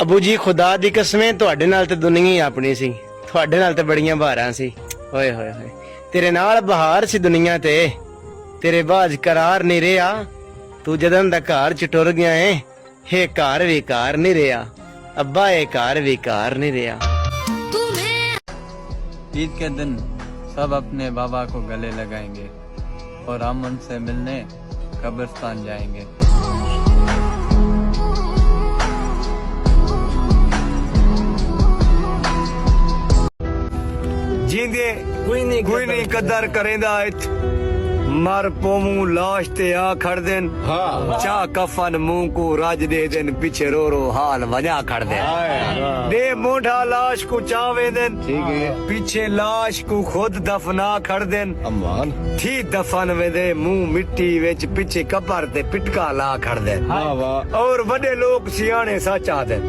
अबू जी खुदा दी कसमें तुहाडे नाल ते दुनिया ही अपनी सी तुहाडे नाल ते बड़ियां बहारां सी होए होए होए तेरे नाल बहार सी दुनिया ते तेरे बाज करार नहीं रहा तू जदन दा घर च टुर गया है हे घर विकार नहीं रहा अब्बा ये घर विकार नहीं रहा ईद के दिन सब अपने बाबा को गले लगाएंगे और हम उनसे मिलने कब्रिस्तान जाएंगे। जींदे कोई नहीं कदर करेंदा इत मर पोमू लाश ते आ खड़ देन चा कफन मुंह को राज दे देन पीछे रो रो हाल वजा खड़ देन दे मोढ़ा लाश को चावे देन पीछे लाश को खुद दफना खड़ देन थी दफन वे दे मुंह मिट्टी विच पीछे कबर ते पिटका ला खड़ देन और बड़े लोग सियाने सच आ देन